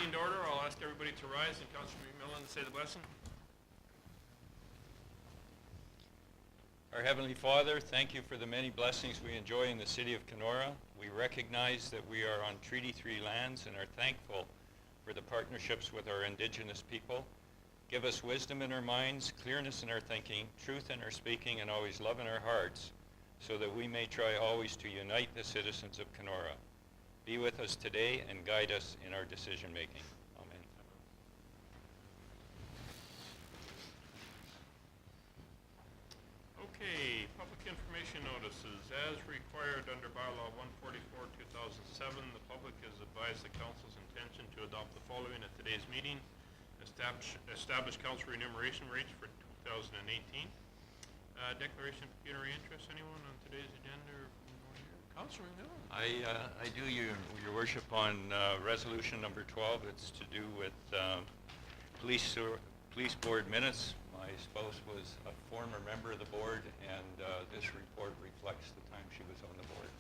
meeting to order. I'll ask everybody to rise and Councilor McMillan to say the blessing. Our Heavenly Father, thank you for the many blessings we enjoy in the city of Kenora. We recognize that we are on Treaty 3 lands and are thankful for the partnerships with our Indigenous people. Give us wisdom in our minds, clearness in our thinking, truth in our speaking, and always love in our hearts, so that we may try always to unite the citizens of Kenora. Be with us today and guide us in our decision making. Amen. Okay, public information notices. As required under bylaw 144/2007, the public is advised the council's intention to adopt the following at today's meeting. Establish council remuneration rates for 2018. Declaration of pecuniary interest. Anyone on today's agenda? Councilor McMillan. I do, your worship, on resolution number 12. It's to do with police board minutes. My spouse was a former member of the board, and this report reflects the time she was on the board.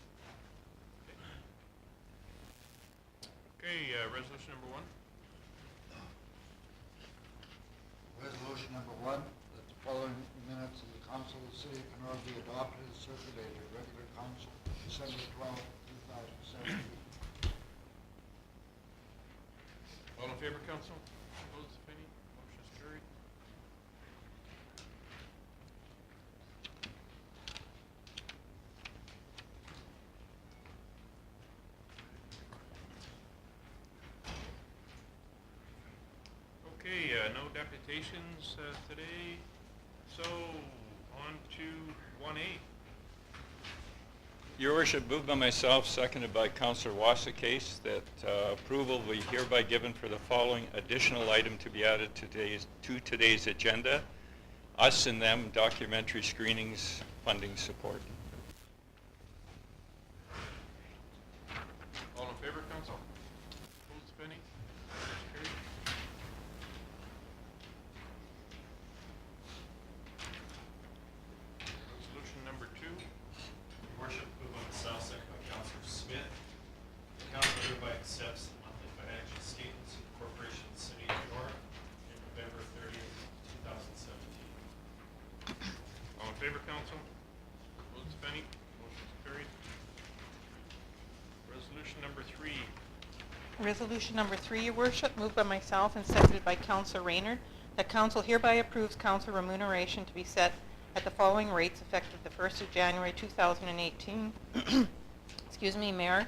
Okay, resolution number 1. Resolution number 1, that the following minutes of the Council of the City of Kenora be adopted and circulated at regular council December 12, 2017. All in favor, council? Opposed, if any? Motion is carried. Okay, no deputations today. So, on to 1A. Your worship, moved by myself, seconded by Councillor Wasakase, that approval be hereby given for the following additional item to be added to today's agenda: Us and Them documentary screenings funding support. All in favor, council? Opposed, if any? Motion is carried. Resolution number 2. Your worship, moved by myself, second by Councilor Smith. The council hereby accepts the monthly financial statements of the Corporation of the City of Kenora in November 30th, 2017. All in favor, council? Opposed, if any? Motion is carried. Resolution number 3. Resolution number 3, your worship, moved by myself and seconded by Councillor Raynard, that council hereby approves council remuneration to be set at the following rates effective the 1st of January 2018. Excuse me, Mayor,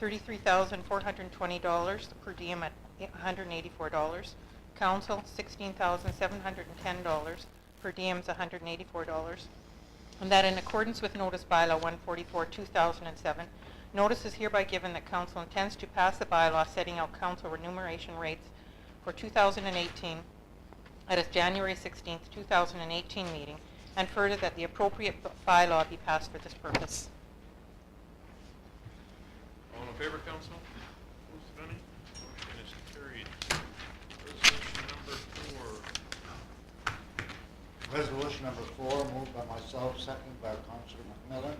$33,420, the per diem at $184. Council, $16,710, per diems $184. And that in accordance with notice bylaw 144/2007, notice is hereby given that council intends to pass the bylaw setting out council remuneration rates for 2018 at its January 16th, 2018 meeting, and further that the appropriate bylaw be passed for this purpose. All in favor, council? Opposed, if any? Motion is carried. Resolution number 4. Resolution number 4, moved by myself, seconded by Councilor McMillan,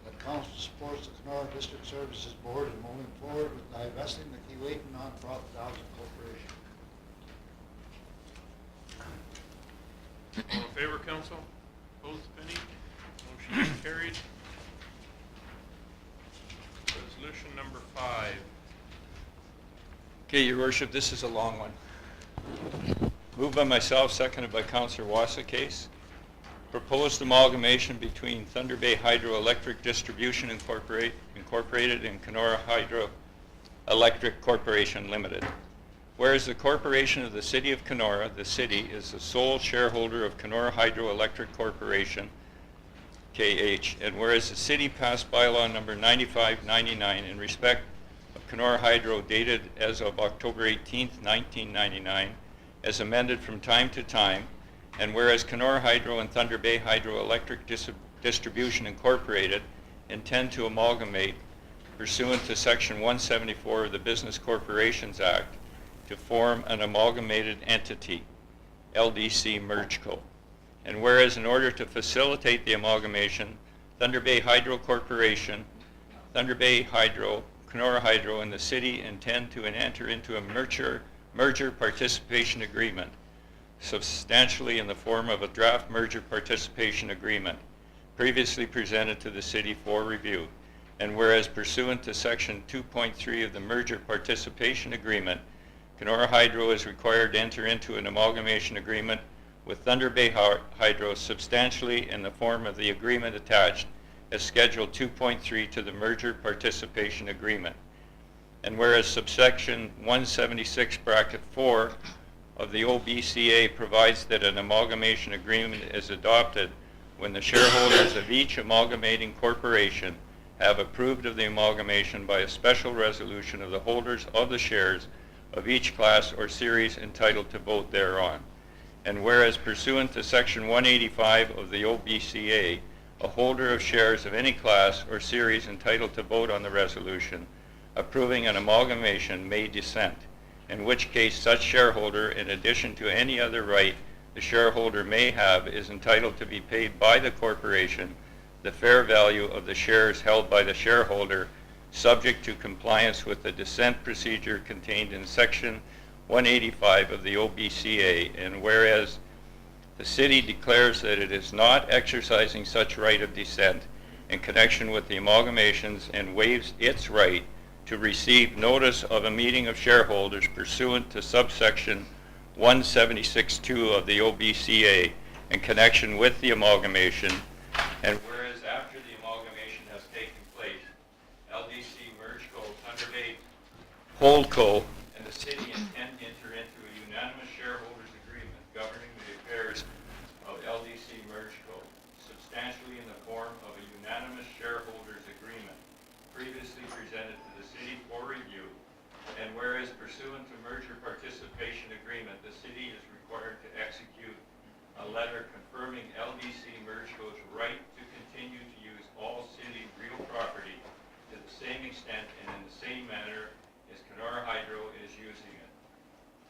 that council supports the Kenora District Services Board in moving forward with divesting the Keewatin Nonprofit Housing Corporation. All in favor, council? Opposed, if any? Motion is carried. Resolution number 5. Okay, your worship, this is a long one. Moved by myself, seconded by Councillor Wasakase. Proposed amalgamation between Thunder Bay Hydroelectric Distribution Incorporated and Kenora Hydroelectric Corporation Limited. Whereas the Corporation of the City of Kenora, the city, is the sole shareholder of Kenora Hydroelectric Corporation, KH, and whereas the city passed bylaw number 9599 in respect of Kenora Hydro dated as of October 18th, 1999, as amended from time to time, and whereas Kenora Hydro and Thunder Bay Hydroelectric Distribution Incorporated intend to amalgamate pursuant to Section 174 of the Business Corporations Act to form an amalgamated entity, LDC MergeCo. And whereas in order to facilitate the amalgamation, Thunder Bay Hydro Corporation, Thunder Bay Hydro Kenora Hydro and the city intend to enter into a merger participation agreement, substantially in the form of a draft merger participation agreement, previously presented to the city for review. And whereas pursuant to Section 2.3 of the merger participation agreement, Kenora Hydro is required to enter into an amalgamation agreement with Thunder Bay Hydro substantially in the form of the agreement attached as Schedule 2.3 to the merger participation agreement. And whereas subsection 176 bracket 4 of the OBCA provides that an amalgamation agreement is adopted when the shareholders of each amalgamating corporation have approved of the amalgamation by a special resolution of the holders of the shares of each class or series entitled to vote thereon. And whereas pursuant to Section 185 of the OBCA, a holder of shares of any class or series entitled to vote on the resolution approving an amalgamation may dissent, in which case such shareholder, in addition to any other right the shareholder may have, is entitled to be paid by the corporation the fair value of the shares held by the shareholder, subject to compliance with the dissent procedure contained in Section 185 of the OBCA. And whereas the city declares that it is not exercising such right of dissent in connection with the amalgamations and waives its right to receive notice of a meeting of shareholders pursuant to subsection 176.2 of the OBCA in connection with the amalgamation. And whereas after the amalgamation has taken place, LDC MergeCo, Thunder Bay Holdco, and the city intend to enter into a unanimous shareholders agreement governing the affairs of LDC MergeCo, substantially in the form of a unanimous shareholders agreement, previously presented to the city for review. And whereas pursuant to merger participation agreement, the city is required to execute a letter confirming LDC MergeCo's right to continue to use all city real property to the same extent and in the same manner as Kenora Hydro is using it,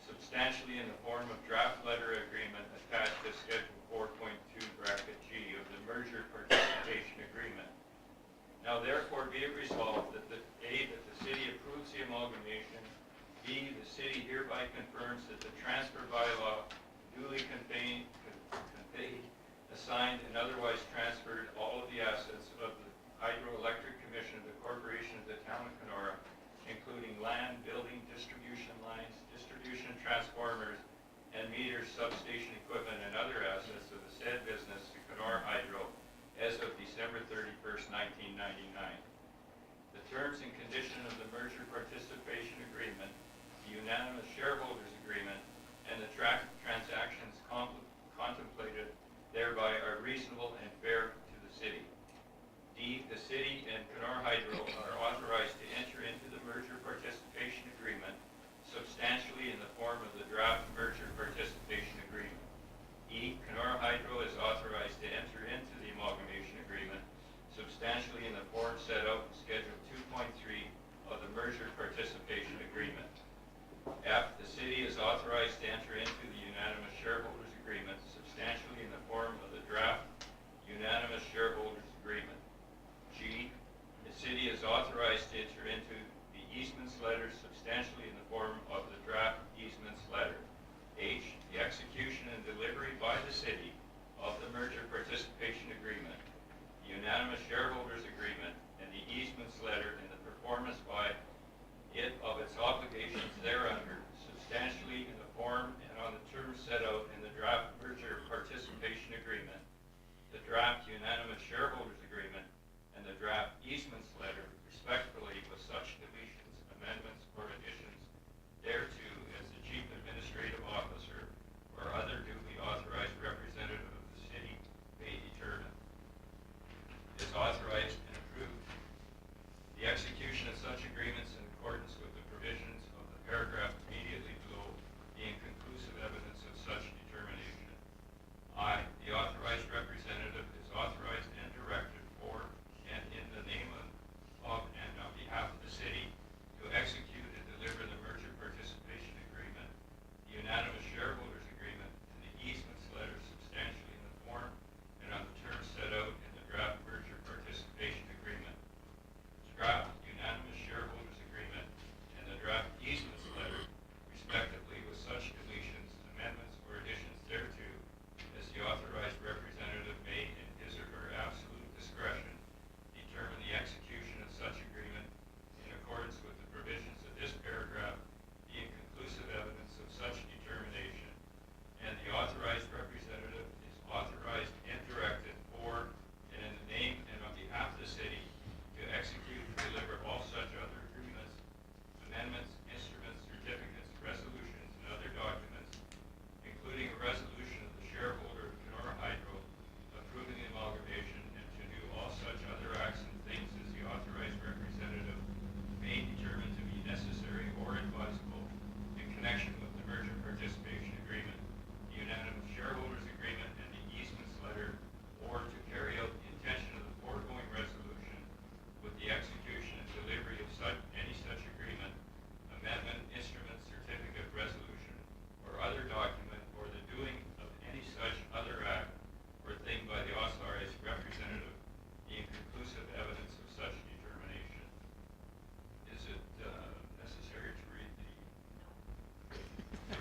substantially in the form of draft letter agreement attached to Schedule 4.2 bracket G of the merger participation agreement. Now therefore be it resolved that A, that the city approves the amalgamation, B, the city hereby confirms that the transfer bylaw duly conveyed, assigned, and otherwise transferred all of the assets of the Hydroelectric Commission of the Corporation of the Town of Kenora, including land, building, distribution lines, distribution transformers, and meters, substation equipment, and other assets of the said business to Kenora Hydro as of December 31st, 1999. The terms and condition of the merger participation agreement, the unanimous shareholders agreement, and the transactions contemplated thereby are reasonable and fair to the city. D, the city and Kenora Hydro are authorized to enter into the merger participation agreement substantially in the form of the draft merger participation agreement. E, Kenora Hydro is authorized to enter into the amalgamation agreement substantially in the form set out in Schedule 2.3 of the merger participation agreement. F, the city is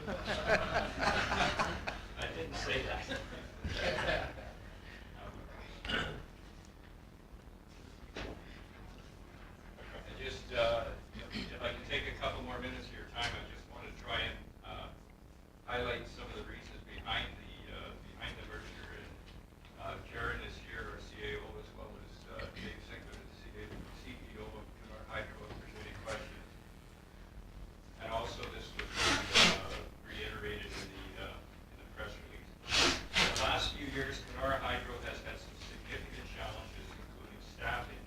I didn't say that. I just, if I can take a couple more minutes of your time, I just want to try and highlight some of the reasons behind the merger. And Karen is here, our CAO, as well as Dave Sinkler, the CEO of Kenora Hydro, if there's any questions. And also, this was reiterated in the press release. The last few years, Kenora Hydro has had some significant challenges, including staffing,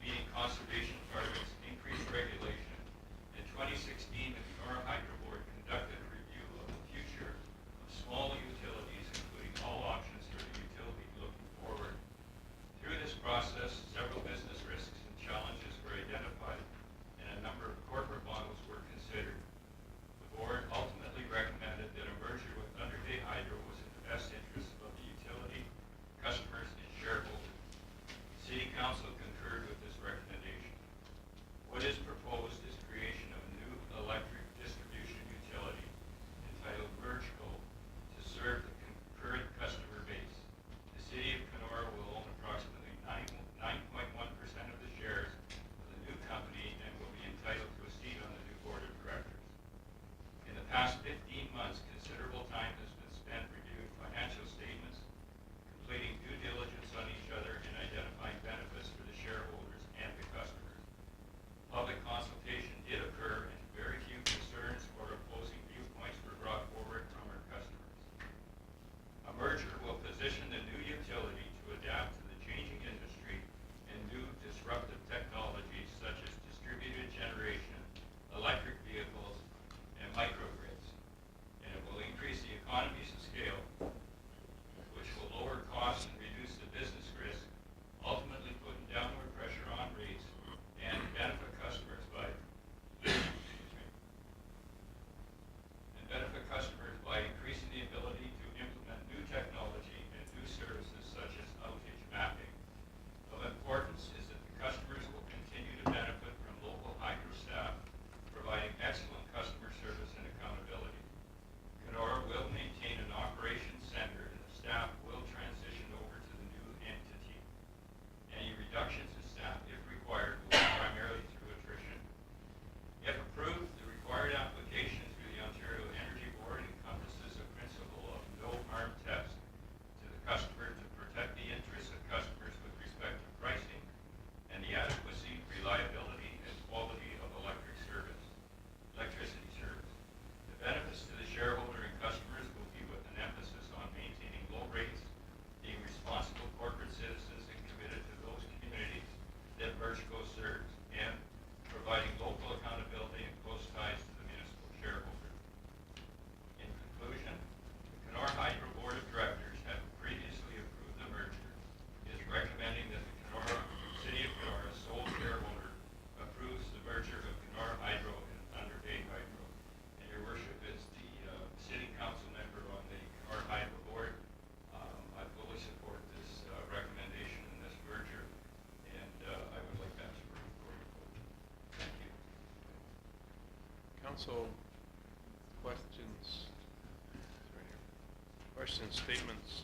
meeting conservation targets, increased regulation. In 2016, the Kenora Hydro Board conducted a review of the future of small utilities, including all options for the utility looking forward. Through this process, several business risks and challenges were identified, and a number of corporate models were considered. The board ultimately recommended that a merger with Thunder Bay Hydro was in the best interest of the utility, customers, and shareholders. City Council concurred with this recommendation. What is proposed is creation of a new electric distribution utility entitled Mergco to serve the current customer base. The City of Kenora will own approximately 9.1% of the shares of the new company and will be entitled to a seat on the new board of directors. In the past 15 months, considerable time has been spent reviewing financial statements, completing due diligence on each other, and identifying benefits for the shareholders and the customers. Public consultation did occur, and very few concerns or opposing viewpoints were brought forward from our customers. A merger will position the new utility to adapt to the changing industry and new disruptive technologies such as distributed generation, electric vehicles, and microgrids. And it will increase the economies of scale, which will lower costs and reduce the business risk, ultimately putting downward pressure on rates and benefit customers by increasing the ability to implement new technology and new services such as outage mapping. Of importance is that the customers will continue to benefit from local hydro staff providing excellent customer service and accountability. Kenora will maintain an operations center, and the staff will transition over to the new entity. Any reductions in staff, if required, will be primarily through attrition. If approved, the required application through the Ontario Energy Board encompasses a principle of no harm test to the customer to protect the interests of customers with respect to pricing and the adequacy, reliability, and quality of electricity service. The benefits to the shareholder and customers will be with an emphasis on maintaining low rates, being responsible corporate citizens and committed to those communities that Mergco serves, and providing local accountability and close ties to the municipal shareholder. In conclusion, the Kenora Hydro Board of Directors, having previously approved the merger, is recommending that the City of Kenora sole shareholder approves the merger of Kenora Hydro and Thunder Bay Hydro. And your worship, is the City Council member on the Kenora Hydro Board, I fully support this recommendation in this merger, and I would like that to be recorded. Thank you. Council, questions? Questions, statements?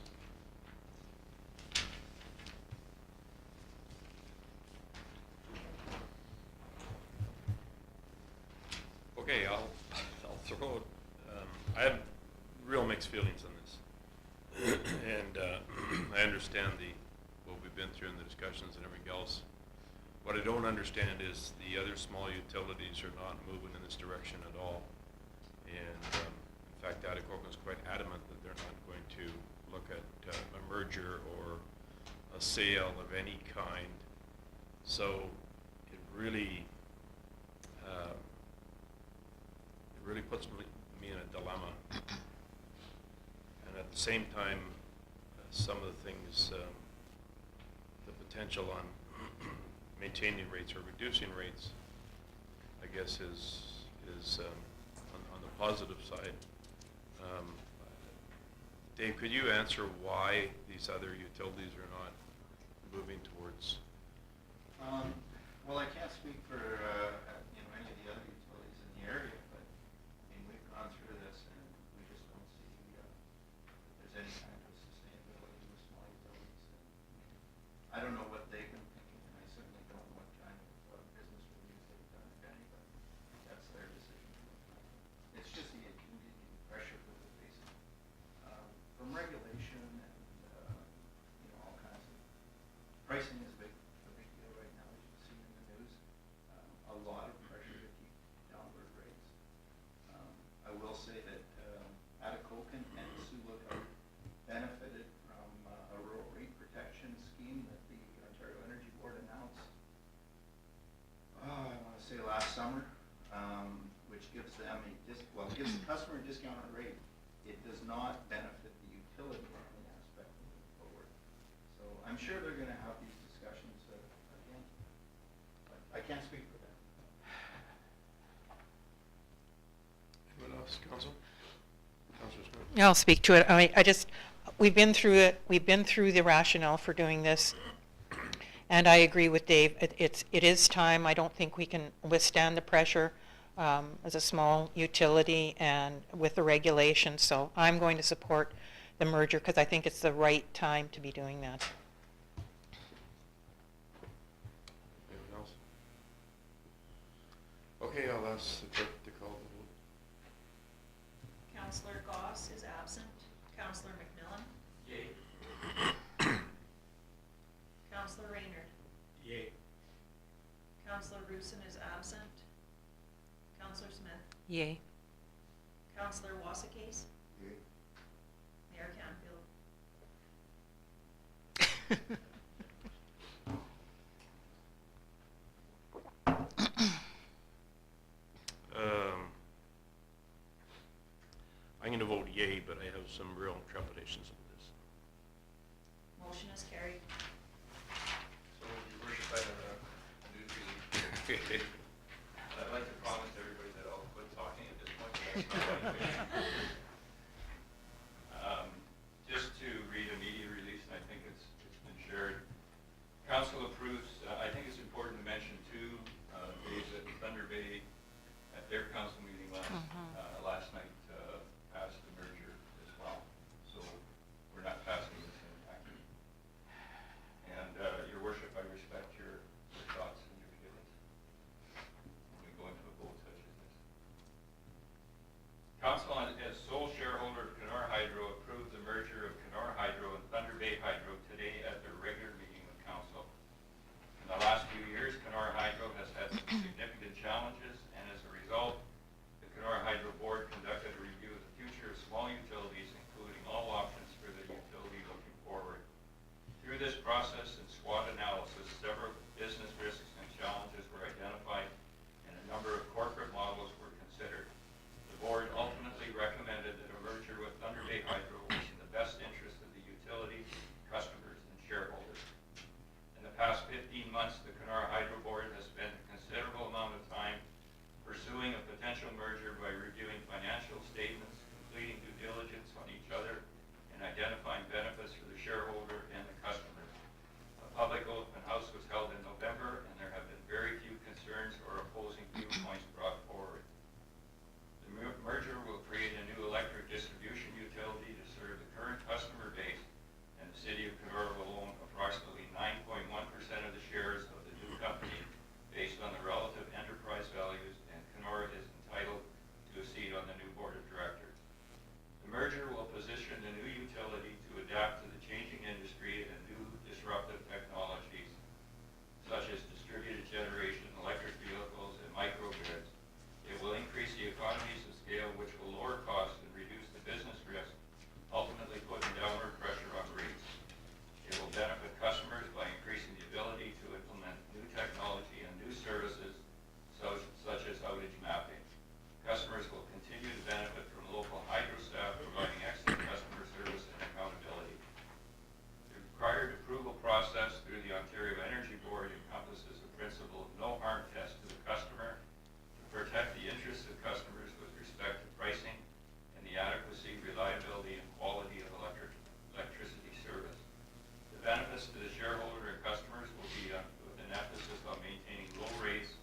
Okay, I'll throw it. I have real mixed feelings on this. And I understand what we've been through in the discussions and everything else. What I don't understand is the other small utilities are not moving in this direction at all. And in fact, Aticoca is quite adamant that they're not going to look at a merger or a sale of any kind. So it really puts me in a dilemma. And at the same time, some of the things, the potential on maintaining rates or reducing rates, I guess is on the positive side. Dave, could you answer why these other utilities are not moving towards? Well, I can't speak for any of the other utilities in the area, but I mean, we've gone through this, and say that Atikokan and Sioux Lookout benefited from a rural rate protection scheme that the Ontario Energy Board announced, I want to say last summer, which gives them gives the customer a discounted rate. It does not benefit the utility in any aspect moving forward. So I'm sure they're going to have these discussions again, but I can't speak for them. Anyone else, Council? Councilor Smith? Yeah, I'll speak to it. I just, we've been through it. We've been through the rationale for doing this. And I agree with Dave. It is time. I don't think we can withstand the pressure as a small utility and with the regulations. So I'm going to support the merger because I think it's the right time to be doing that. Anyone else? Okay, I'll ask the clerk to call the vote. Councillor Goss is absent. Councillor McMillan. Yay. Councillor Raynard. Yay. Councillor Roosin is absent. Councillor Smith. Yay. Councillor Wasakase. Yay. Mayor Canfield. I'm going to vote yay, but I have some real trepidations of this. Motion is carried. So, Your Worship, I have a news release. I'd like to promise everybody that I'll quit talking at this point. But that's not my way. Just to read a media release, and I think it's been shared. Council approves, I think it's important to mention two days that Thunder Bay, at their council meeting last night, passed the merger as well. So we're not passing this in vacuum. And Your Worship, I respect your thoughts and your feelings when we go into a vote such as this. Council, as sole shareholder of Kenora Hydro, approved the merger of Kenora Hydro and Thunder Bay Hydro today at their regular meeting with Council. In the last few years, Kenora Hydro has had some significant challenges, and as a result, the Kenora Hydro Board conducted a review of the future of small utilities, including all options for the utility looking forward. Through this process and SWOT analysis, several business risks and challenges were identified, and a number of corporate models were considered. The board ultimately recommended that a merger with Thunder Bay Hydro was in the best interest of the utility, customers, and shareholders. In the past 15 months, the Kenora Hydro Board has spent a considerable amount of time pursuing a potential merger by reviewing financial statements, completing due diligence on each other, and identifying benefits for the shareholder and the customers. A public open house was held in November, and there have been very few concerns or opposing viewpoints brought forward. The merger will create a new electric distribution utility to serve the current customer base, and the City of Kenora will own approximately 9.1% of the shares of the new company based on the relative enterprise values, and Kenora is entitled to a seat on the new board of directors. The merger will position the new utility to adapt to the changing industry and new disruptive technologies, such as distributed generation, electric vehicles, and microgrids. It will increase the economies of scale, which will lower costs and reduce the business risk, ultimately putting downward pressure on rates. It will benefit customers by increasing the ability to implement new technology and new services, such as outage mapping. Customers will continue to benefit from local hydro staff providing excellent customer service and accountability. The required approval process through the Ontario Energy Board encompasses a principle of no harm test to the customer to protect the interests of customers with respect to pricing and the adequacy, reliability, and quality of electricity service. The benefits to the shareholder and customers will be with an emphasis on maintaining low rates,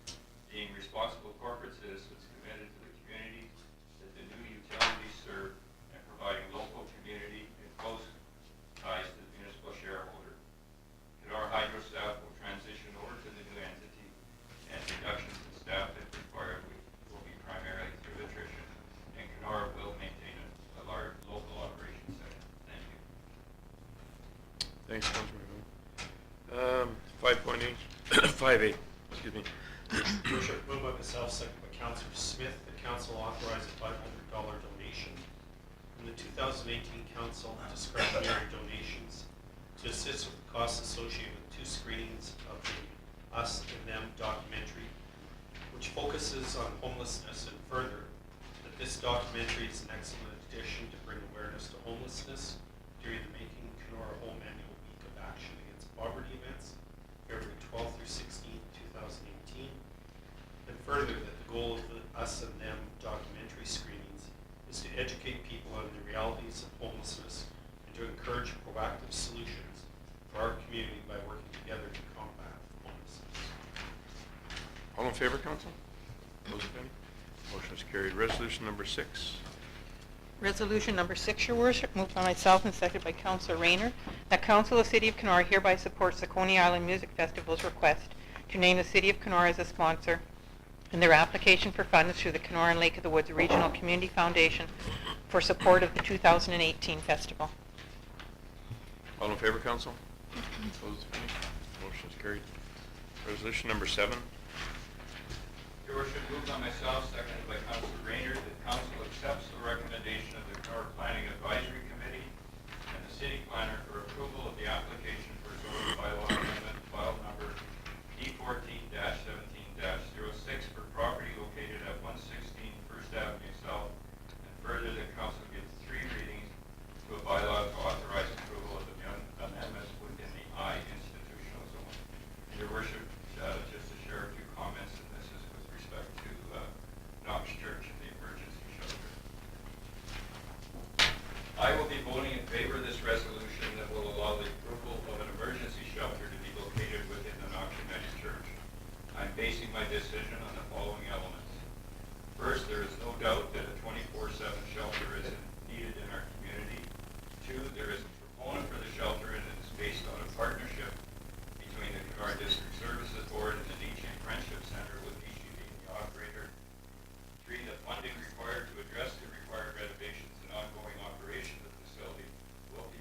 being responsible corporate citizens committed to the communities that the new utilities serve, and providing local community and close ties to the municipal shareholder. Kenora Hydro staff will transition over to the new entity, and reductions in staff if required will be primarily through attrition, and Kenora will maintain a large local operations center. Thank you. Thanks, Councilor McMillan. 5.8, 5A, excuse me. Your Worship, moved by myself, second by Councillor Smith, the council authorize a $500 donation 2018 council discretionary donations to assist with the costs associated with 2 screenings of the Us and Them documentary, which focuses on homelessness, and further, that this documentary is an excellent addition to bring awareness to homelessness during the Making Kenora Home Annual Week of Action Against Poverty events, February 12th through 16th, 2018. And further, that the goal of the Us and Them documentary screenings is to educate people on the realities of homelessness and to encourage proactive solutions for our community by working together to combat homelessness. All in favor, council? Opposed, if any? Motion is carried. Resolution number 6. Resolution number 6, your worship, moved by myself and seconded by Councillor Rayner, that Council of the City of Kenora hereby supports the Coney Island Music Festival's request to name the City of Kenora as a sponsor in their application for funds through the Kenora and Lake of the Woods Regional Community Foundation for support of the 2018 festival. All in favor, council? Opposed, if any? Motion is carried. Resolution number 7. Your worship, moved by myself, seconded by Councilor Rayner, that council accepts the recommendation of the Kenora Planning Advisory Committee and the city planner for approval of the application for zoning bylaw amendment file number D14-17-06 for property located at 116 First Avenue South, and further that council gives 3 readings to a bylaw to authorize approval of the amendments within the I institutional zone. Your worship, just to share a few comments, and this is with respect to Knox Church and the emergency shelter. I will be voting in favor of this resolution that will allow the approval of an emergency shelter to be located within the Knox United Church. I'm basing my decision on the following elements. First, there is no doubt that a 24/7 shelter is needed in our community. 2, there is a proponent for the shelter, and it is based on a partnership between the Kenora District Services Board and the Nietzsche Friendship Center, with Nietzsche being the operator. 3, the funding required to address the required renovations and ongoing operation of the facility will be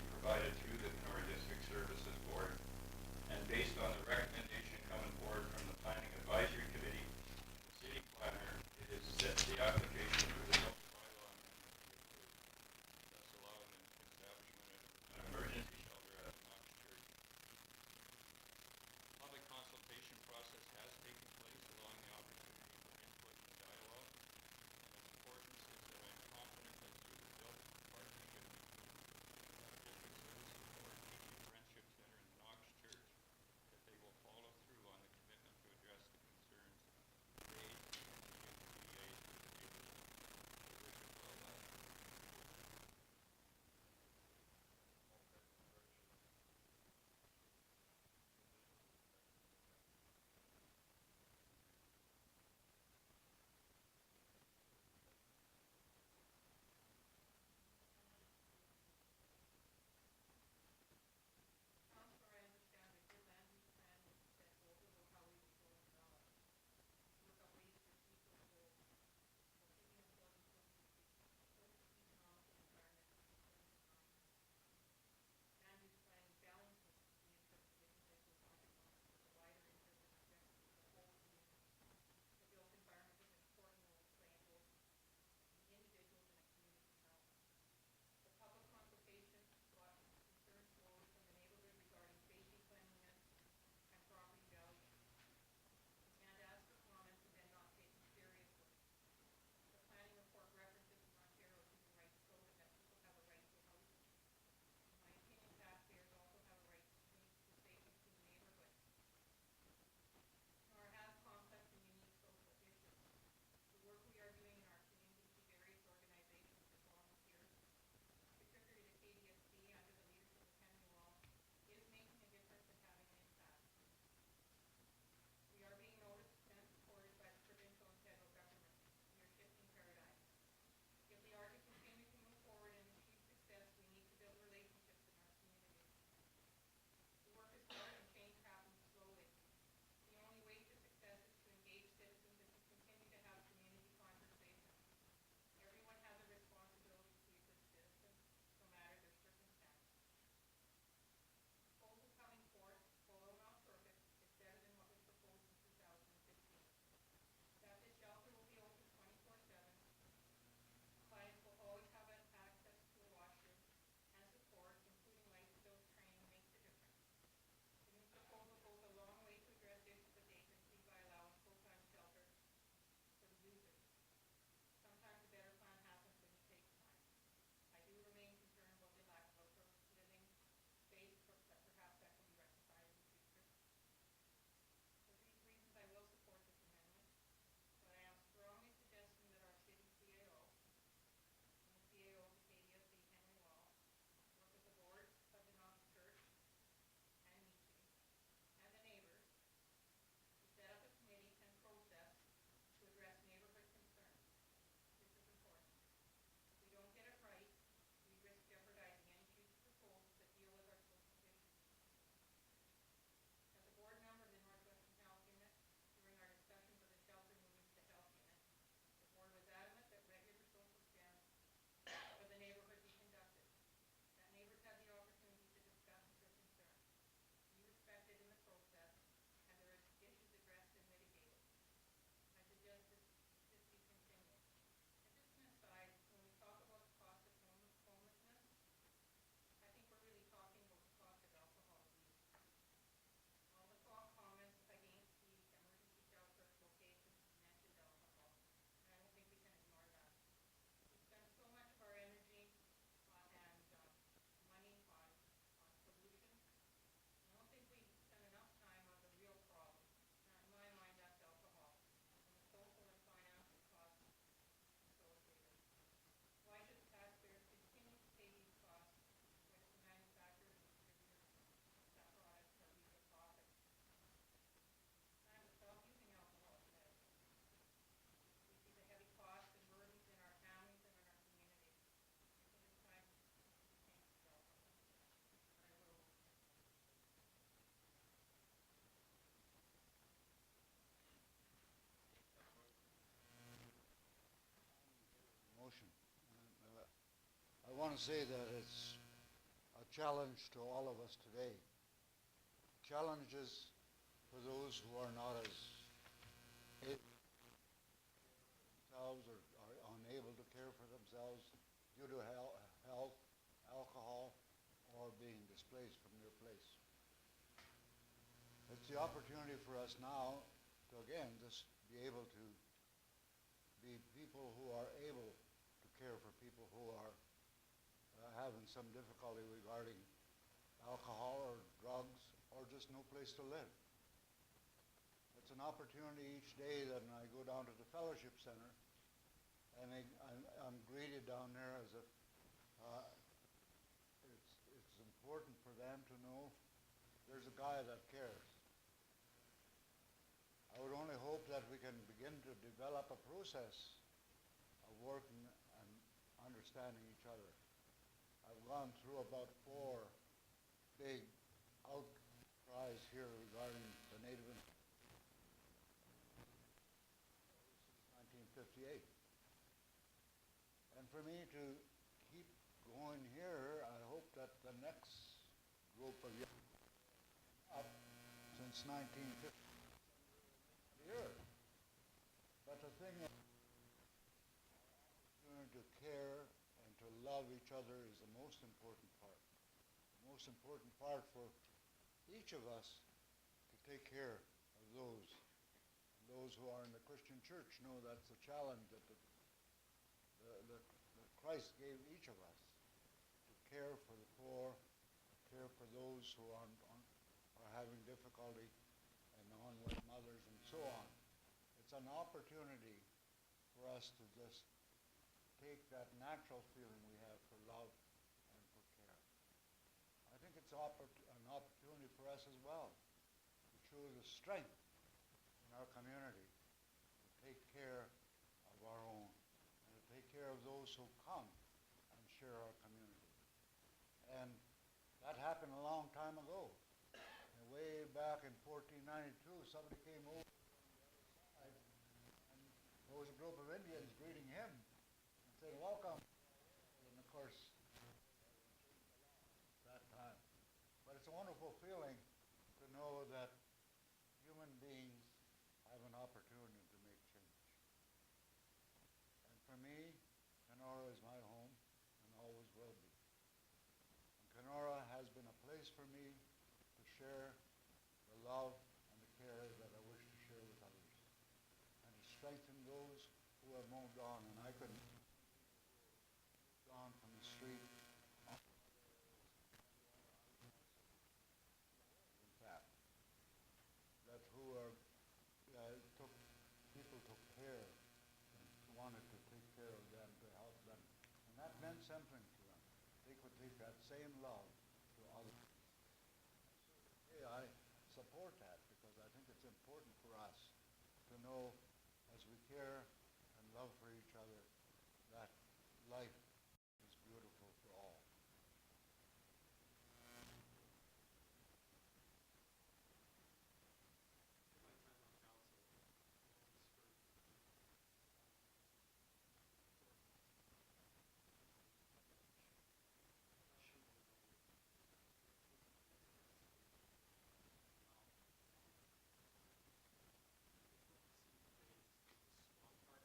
want to say that it's a challenge to all of us today. Challenges for those who are not as able themselves or are unable to care for themselves due to health, alcohol, or being displaced from their place. It's the opportunity for us now to, again, just be able to be people who are able to care for people who are having some difficulty regarding alcohol or drugs or just no place to live. It's an opportunity each day that when I go down to the Fellowship Center and I'm greeted down there as if it's important for them to know there's a guy that cares. I would only hope that we can begin to develop a process of working and understanding each other. I've gone through about 4 big outcries here regarding the Native since 1958. And for me to keep going here, I hope that the next group of young up since 1950 here. But the thing is, learn to care and to love each other is the most important part. The most important part for each of us to take care of those. Those who are in the Christian church know that's a challenge that that Christ gave each of us, to care for the poor, care for those who are having difficulty, and non-wed mothers and so on. It's an opportunity for us to just take that natural feeling we have for love and for care. I think it's an opportunity for us as well to show the strength in our community, to take care of our own, and to take care of those who come and share our community. And that happened a long time ago. And way back in 1492, somebody came over from the other side, and there was a group of Indians greeting him and saying, "Welcome." And of course, that time. But it's a wonderful feeling to know that human beings have an opportunity to make change. And for me, Kenora is my home and always will be. And Kenora has been a place for me to share the love and the care that I wish to share with others, and to strengthen those who have moved on. And I could move on from the street, in fact, that who are people took care and wanted to take care of them, to help them, and that meant something to them. They could take that same love to others. Yeah, I support that because I think it's important for us to know, as we care and love for each other, that life is beautiful for all. My time on council was for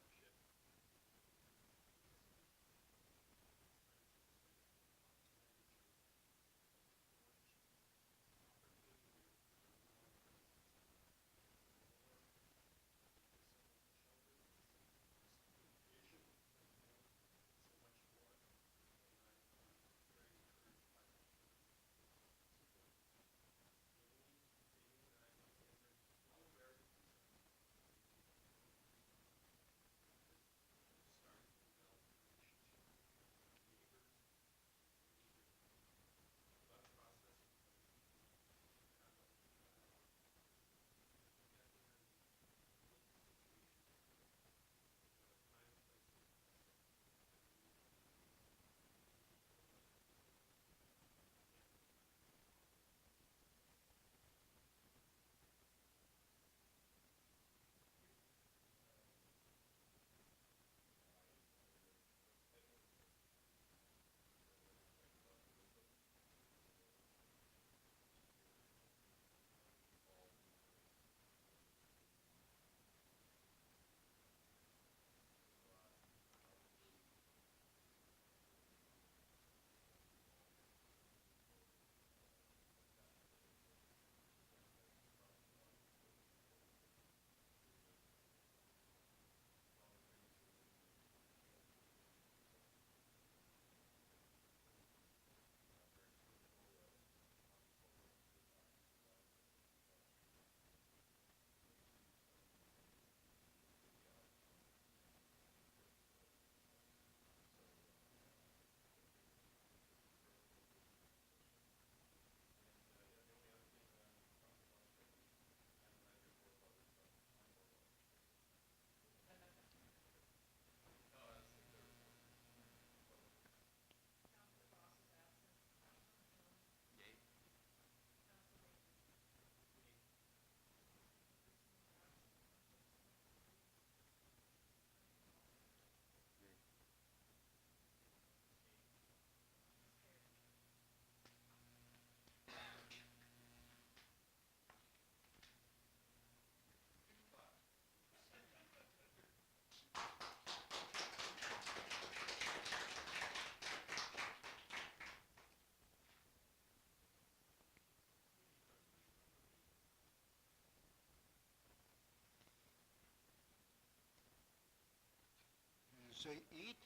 say eat?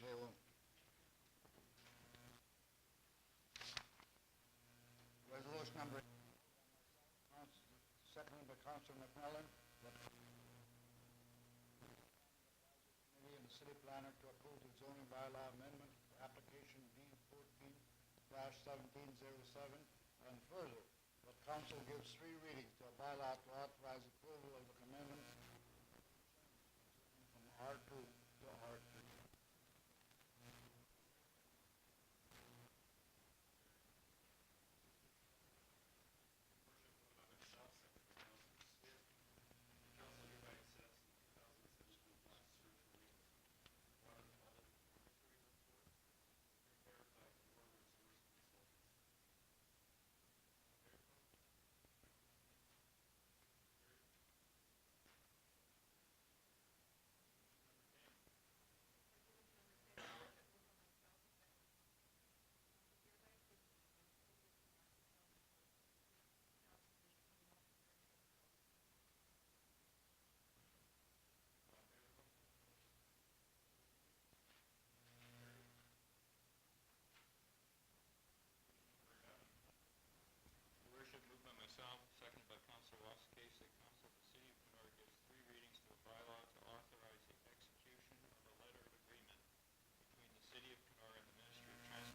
They won't. Resolution number, seconded by Councilor McMillan, that committee and the city planner to approve the zoning bylaw amendment, application D 14-1707, and further, that council gives 3 readings to a bylaw to authorize approval of the amendment from R2 to R3. Council hereby accepts the 2017 black surgery water quality monitoring report prepared by Kenora Resource Consultants. Your worship, moved by myself, seconded by Councilor Wasakis, that council of the city of Kenora gives 3 readings to a bylaw to authorize the execution of a letter of agreement between the city of Kenora and the Ministry of Transportation tax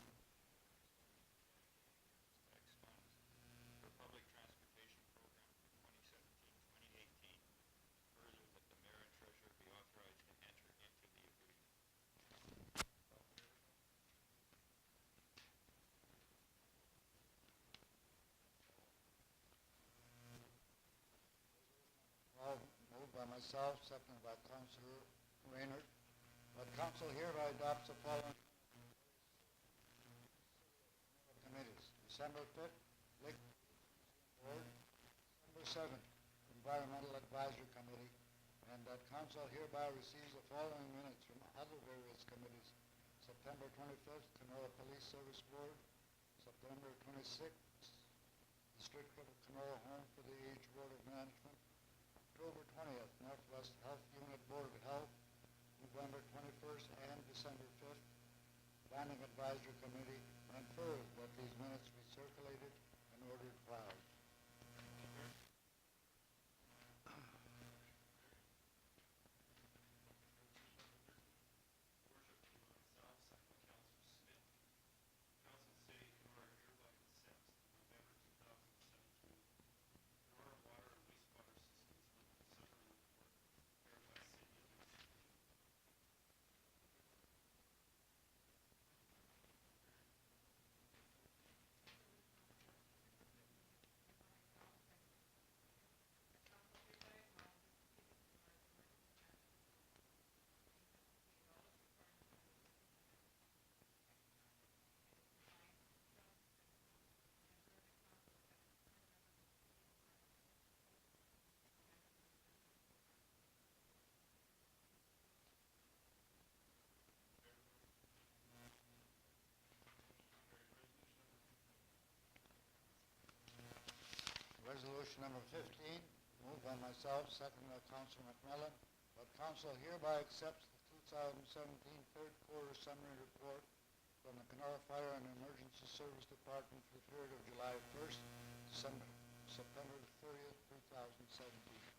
funds for public transportation program for 2017-2018. Further, that the mayor and treasurer be authorized to enter into the agreement. Well, moved by myself, seconded by Councilor Raynard, that council hereby adopts the following committees. December 5th, Lake Board. December 7th, Environmental Advisory Committee, and that council hereby receives the following minutes from other various committees. September 25th, Kenora Police Service Board. September 26th, District of Kenora Home for the Aged Board of Management. October 20th, Northwest Health Unit Board of Health. November 21st and December 5th, Planning Advisory Committee, and third, that these minutes be circulated and ordered filed. Worship, moved by myself, seconded by Councilor Smith. Council of the City of Kenora hereby accepts the November 2017 Kenora Water and Wastewater Systems Monthly Summary Report prepared by City Administration. Resolution number 15, moved by myself, seconded by Councilor McMillan, that council hereby accepts the 2017 third quarter summary report from the Kenora Fire and Emergency Service Department for the period of July 1st to September 30th, 2017.